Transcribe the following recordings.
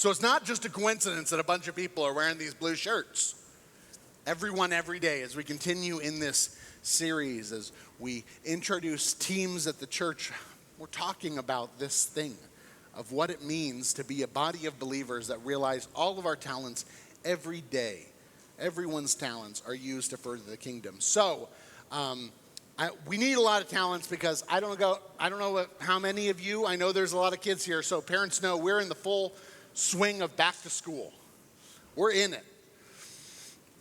So it's not just a coincidence that a bunch of people are wearing these blue shirts. Everyone, every day, as we continue in this series, as we introduce teams at the church, we're talking about this thing of what it means to be a body of believers that realize all of our talents every day. Everyone's talents are used to further the kingdom. So we need a lot of talents because I don't know how many of you, I know there's a lot of kids here, so parents know we're in the full swing of back to school. We're in it.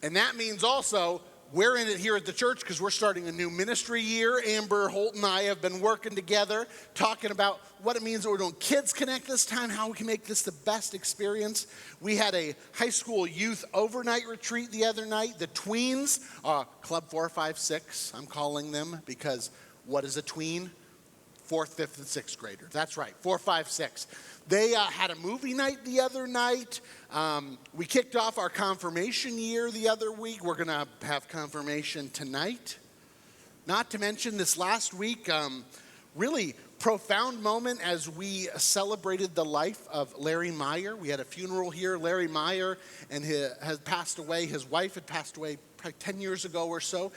And that means also we're in it here at the church because we're starting a new ministry year. Amber, Holt, and I have been working together, talking about what it means that we're doing Kids Connect this time, how we can make this the best experience. We had a high school youth overnight retreat the other night. The tweens, Club 4, 5, 6, I'm calling them, because what is a tween? 4th, 5th, and 6th grader. That's right, 4, 5, 6. They had a movie night the other night. We kicked off our confirmation year the other week. We're going to have confirmation tonight. Not to mention this last week, really profound moment as we celebrated the life of Larry Meyer. We had a funeral here. Larry Meyer has passed away. His wife had passed away probably 10 years ago or so.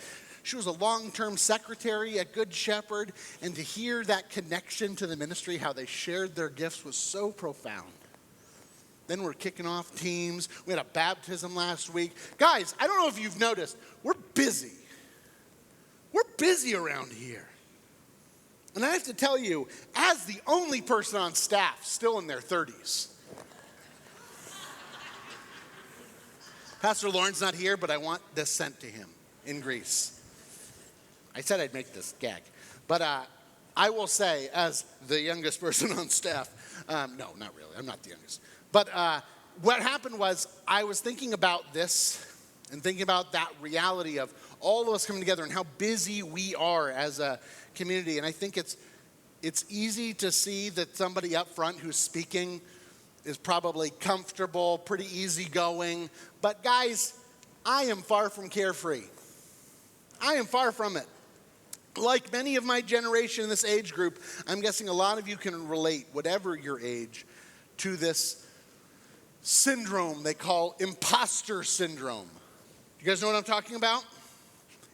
She was a long-term secretary at Good Shepherd, and to hear that connection to the ministry, how they shared their gifts, was so profound. Then we're kicking off teams. We had a baptism last week. Guys, I don't know if you've noticed, we're busy. We're busy around here. And I have to tell you, as the only person on staff still in their 30s, Pastor Lauren's not here, but I want this sent to him in Greece. I said I'd make this gag. But I will say, as the youngest person on staff, no, not really. I'm not the youngest. But what happened was I was thinking about this and thinking about that reality of all of us coming together and how busy we are as a community. And I think it's easy to see that somebody up front who's speaking is probably comfortable, pretty easygoing. But guys, I am far from carefree. I am far from it. Like many of my generation in this age group, I'm guessing a lot of you can relate, whatever your age, to this syndrome they call imposter syndrome. You guys know what I'm talking about?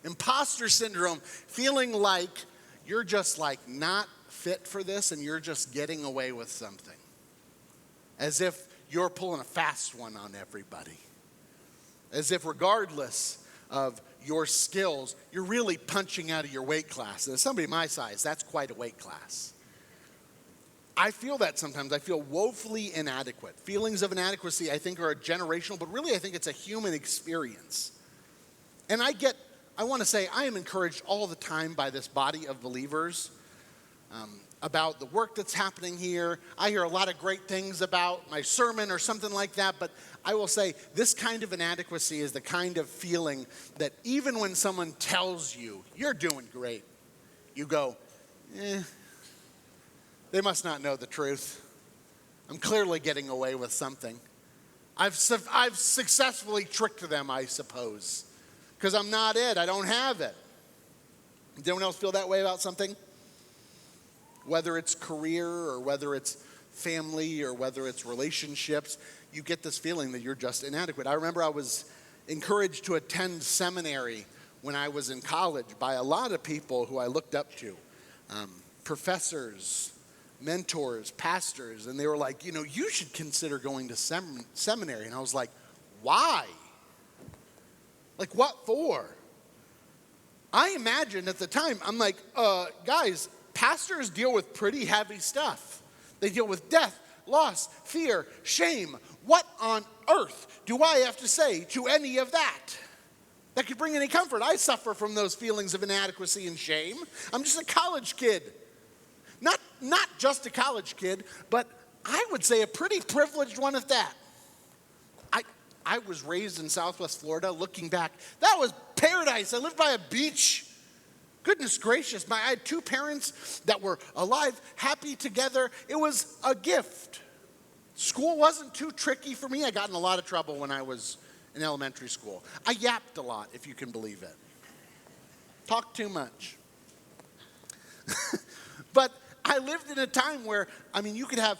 Imposter syndrome, feeling like you're just like not fit for this and you're just getting away with something. As if you're pulling a fast one on everybody. As if regardless of your skills, you're really punching out of your weight class. And as somebody my size, that's quite a weight class. I feel that sometimes. I feel woefully inadequate. Feelings of inadequacy, I think, are generational, but really I think it's a human experience. And I want to say, I am encouraged all the time by this body of believers about the work that's happening here. I hear a lot of great things about my sermon or something like that, but I will say this kind of inadequacy is the kind of feeling that even when someone tells you, you're doing great, you go, they must not know the truth. I'm clearly getting away with something. I've successfully tricked them, I suppose, because I'm not it. I don't have it. Does anyone else feel that way about something? Whether it's career or whether it's family or whether it's relationships, you get this feeling that you're just inadequate. I remember I was encouraged to attend seminary when I was in college by a lot of people who I looked up to, professors, mentors, pastors, and they were like, you should consider going to seminary. And I was like, why? Like, what for? I imagined at the time, I'm like, guys, pastors deal with pretty heavy stuff. They deal with death, loss, fear, shame. What on earth do I have to say to any of that? That could bring any comfort. I suffer from those feelings of inadequacy and shame. I'm just a college kid. Not just a college kid, but I would say a pretty privileged one at that. I was raised in Southwest Florida. Looking back, that was paradise. I lived by a beach. Goodness gracious, I had two parents that were alive, happy together. It was a gift. School wasn't too tricky for me. I got in a lot of trouble when I was in elementary school. I yapped a lot, if you can believe it. Talked too much. But I lived in a time where, you could have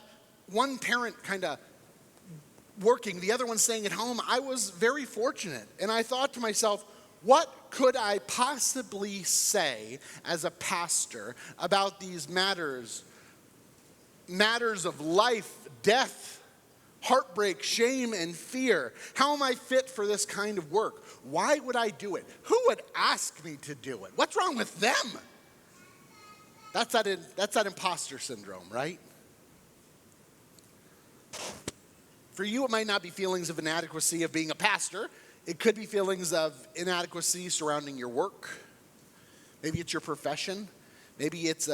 one parent kind of working, the other one staying at home, I was very fortunate. And I thought to myself, what could I possibly say as a pastor about these matters of life, death, heartbreak, shame, and fear? How am I fit for this kind of work? Why would I do it? Who would ask me to do it? What's wrong with them? That's that imposter syndrome, right? For you, it might not be feelings of inadequacy of being a pastor. It could be feelings of inadequacy surrounding your work. Maybe it's your profession. Maybe it's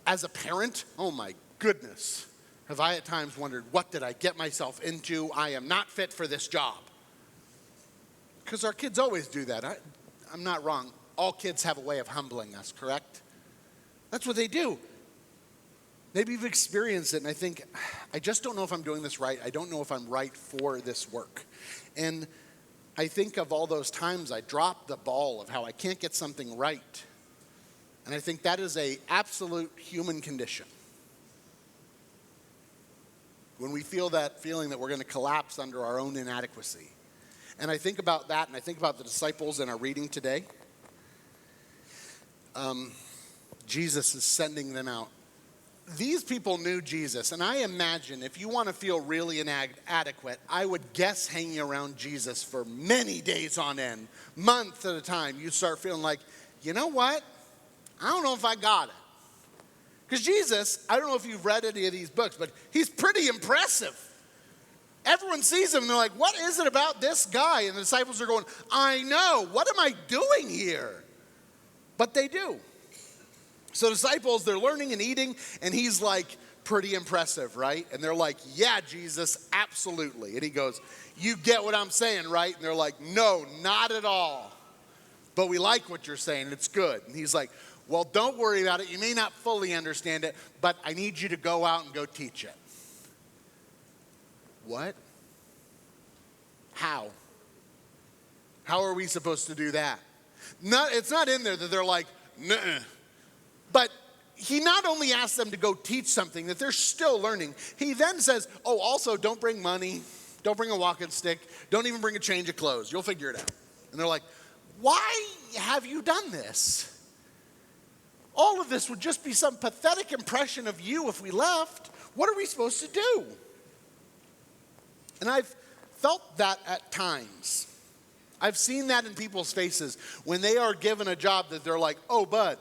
as a parent. Oh my goodness. Have I at times wondered, what did I get myself into? I am not fit for this job. Because our kids always do that. I'm not wrong. All kids have a way of humbling us, correct? That's what they do. Maybe you've experienced it and I think, I just don't know if I'm doing this right. I don't know if I'm right for this work. And I think of all those times I dropped the ball of how I can't get something right. And I think that is an absolute human condition. When we feel that feeling that we're going to collapse under our own inadequacy. And I think about that, and I think about the disciples in our reading today. Jesus is sending them out. These people knew Jesus, and I imagine if you want to feel really inadequate, I would guess hanging around Jesus for many days on end, months at a time, you start feeling like, you know what? I don't know if I got it. Because Jesus, I don't know if you've read any of these books, but he's pretty impressive. Everyone sees him and they're like, what is it about this guy? And the disciples are going, I know, what am I doing here? But they do. So disciples, they're learning and eating, and he's like, pretty impressive, right? And they're like, yeah, Jesus, absolutely. And he goes, you get what I'm saying, right? And they're like, no, not at all. But we like what you're saying, it's good. And he's like, well, don't worry about it. You may not fully understand it, but I need you to go out and go teach it. What? How? How are we supposed to do that? It's not in there that they're like, nuh-uh. But he not only asks them to go teach something that they're still learning, he then says, oh, also don't bring money, don't bring a walking stick, don't even bring a change of clothes. You'll figure it out. And they're like, why have you done this? All of this would just be some pathetic impression of you if we left. What are we supposed to do? And I've felt that at times. I've seen that in people's faces when they are given a job that they're like, oh, bud,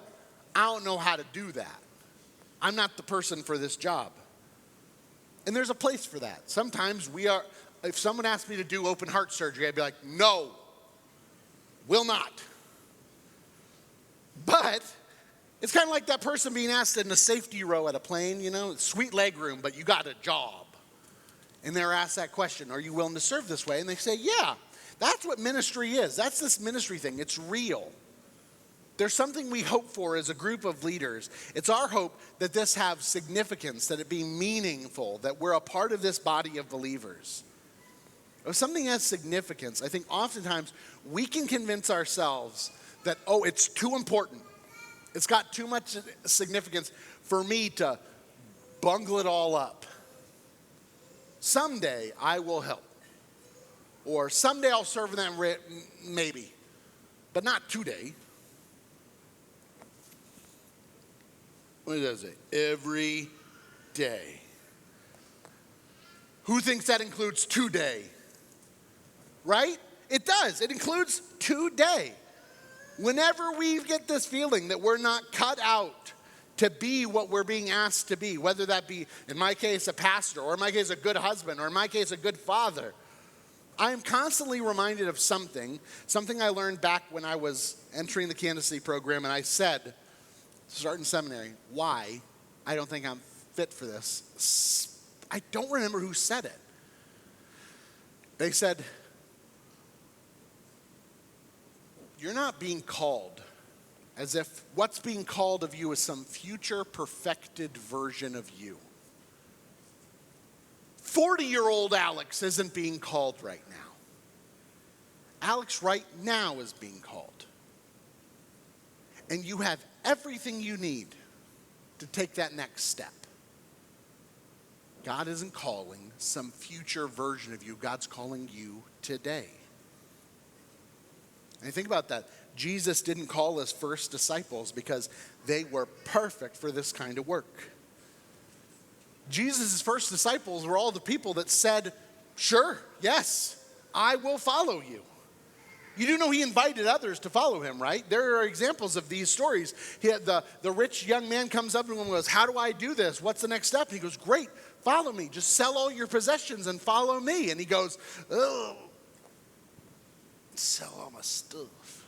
I don't know how to do that. I'm not the person for this job. And there's a place for that. Sometimes if someone asked me to do open heart surgery, I'd be like, no, will not. But it's kind of like that person being asked in a safety row at a plane, sweet leg room, but you got a job. And they're asked that question, are you willing to serve this way? And they say, yeah, that's what ministry is. That's this ministry thing. It's real. There's something we hope for as a group of leaders. It's our hope that this have significance, that it be meaningful, that we're a part of this body of believers. If something has significance, I think oftentimes we can convince ourselves that, oh, it's too important. It's got too much significance for me to bungle it all up. Someday I will help. Or someday I'll serve them, maybe. But not today. What does it? Every day. Who thinks that includes today? Right? It does. It includes today. Whenever we get this feeling that we're not cut out to be what we're being asked to be, whether that be, in my case, a pastor, or in my case, a good husband, or in my case, a good father, I am constantly reminded of something I learned back when I was entering the candidacy program, and I said, starting seminary, why I don't think I'm fit for this. I don't remember who said it. They said, you're not being called as if what's being called of you is some future perfected version of you. 40-year-old Alex isn't being called right now. Alex right now is being called. And you have everything you need to take that next step. God isn't calling some future version of you. God's calling you today. And you think about that. Jesus didn't call his first disciples because they were perfect for this kind of work. Jesus' first disciples were all the people that said, sure, yes, I will follow you. You do know he invited others to follow him, right? There are examples of these stories. The rich young man comes up to him and goes, how do I do this? What's the next step? And he goes, great, follow me. Just sell all your possessions and follow me. And he goes, oh, sell all my stuff.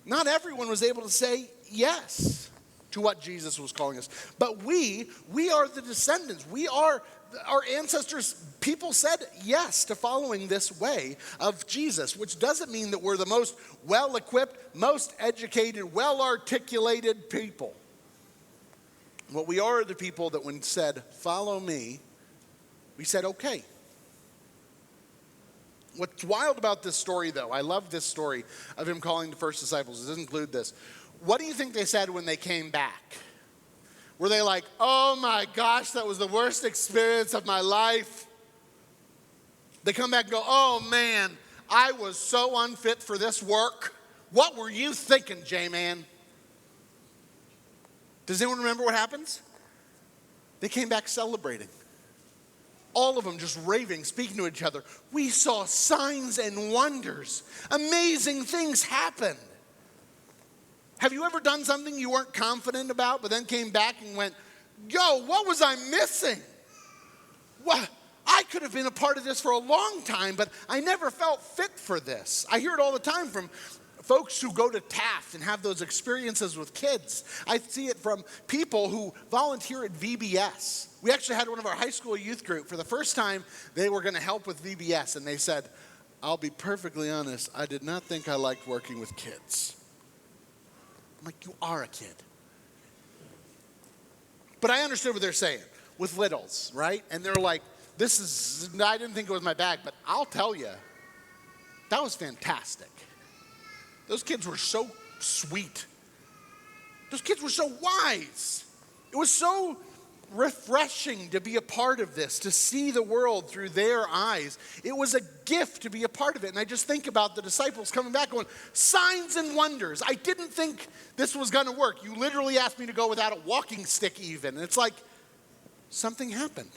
Not everyone was able to say yes to what Jesus was calling us. But we are the descendants. We are our ancestors. People said yes to following this way of Jesus, which doesn't mean that we're the most well-equipped, most educated, well-articulated people. What we are the people that when said, follow me, we said, okay. What's wild about this story, though, I love this story of him calling the first disciples. It doesn't include this. What do you think they said when they came back? Were they like, oh my gosh, that was the worst experience of my life? They come back and go, oh man, I was so unfit for this work. What were you thinking, J-Man? Does anyone remember what happens? They came back celebrating. All of them just raving, speaking to each other. We saw signs and wonders. Amazing things happened. Have you ever done something you weren't confident about, but then came back and went, yo, what was I missing? What? I could have been a part of this for a long time, but I never felt fit for this. I hear it all the time from folks who go to Taft and have those experiences with kids. I see it from people who volunteer at VBS. We actually had one of our high school youth group. For the first time, they were going to help with VBS, and they said, I'll be perfectly honest, I did not think I liked working with kids. I'm like, you are a kid. But I understood what they're saying with littles, right? And they're like, I didn't think it was my bag, but I'll tell you, that was fantastic. Those kids were so sweet. Those kids were so wise. It was so refreshing to be a part of this, to see the world through their eyes. It was a gift to be a part of it. And I just think about the disciples coming back going, signs and wonders. I didn't think this was going to work. You literally asked me to go without a walking stick even. And it's like, something happened.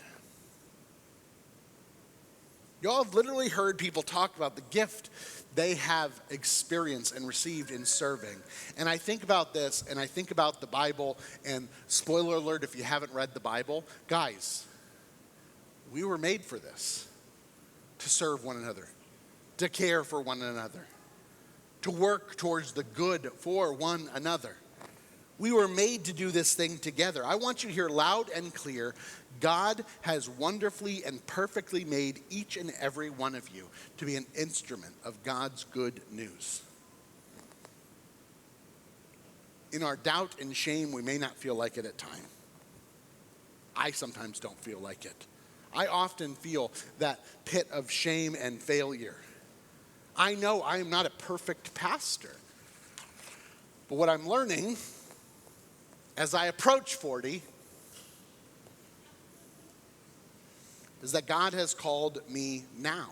Y'all have literally heard people talk about the gift they have experienced and received in serving. And I think about this, and I think about the Bible, and spoiler alert if you haven't read the Bible, guys, we were made for this, to serve one another, to care for one another, to work towards the good for one another. We were made to do this thing together. I want you to hear loud and clear, God has wonderfully and perfectly made each and every one of you to be an instrument of God's good news. In our doubt and shame, we may not feel like it at times. I sometimes don't feel like it. I often feel that pit of shame and failure. I know I am not a perfect pastor. But what I'm learning as I approach 40 is that God has called me now.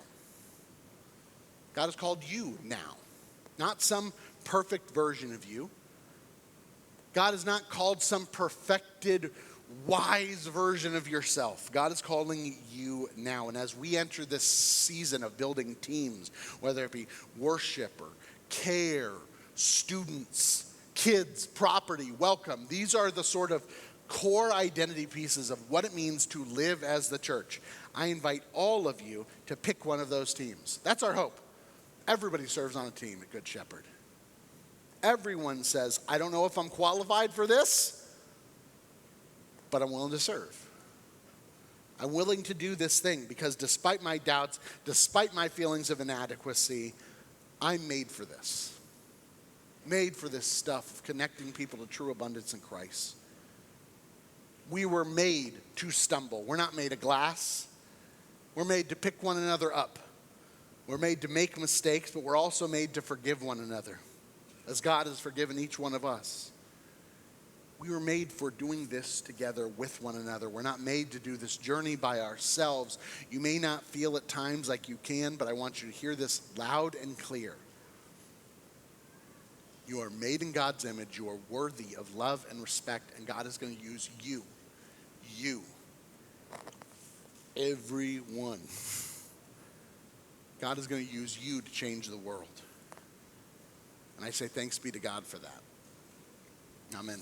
God has called you now. Not some perfect version of you. God has not called some perfected, wise version of yourself. God is calling you now. And as we enter this season of building teams, whether it be worship or care, students, kids, property, welcome. These are the sort of core identity pieces of what it means to live as the church. I invite all of you to pick one of those teams. That's our hope. Everybody serves on a team at Good Shepherd. Everyone says, I don't know if I'm qualified for this, but I'm willing to serve. I'm willing to do this thing because despite my doubts, despite my feelings of inadequacy, I'm made for this. Made for this stuff of connecting people to true abundance in Christ. We were made to stumble. We're not made of glass. We're made to pick one another up. We're made to make mistakes, but we're also made to forgive one another, as God has forgiven each one of us. We were made for doing this together with one another. We're not made to do this journey by ourselves. You may not feel at times like you can, but I want you to hear this loud and clear. You are made in God's image. You are worthy of love and respect, and God is going to use you. You. Everyone. God is going to use you to change the world. And I say thanks be to God for that. Amen.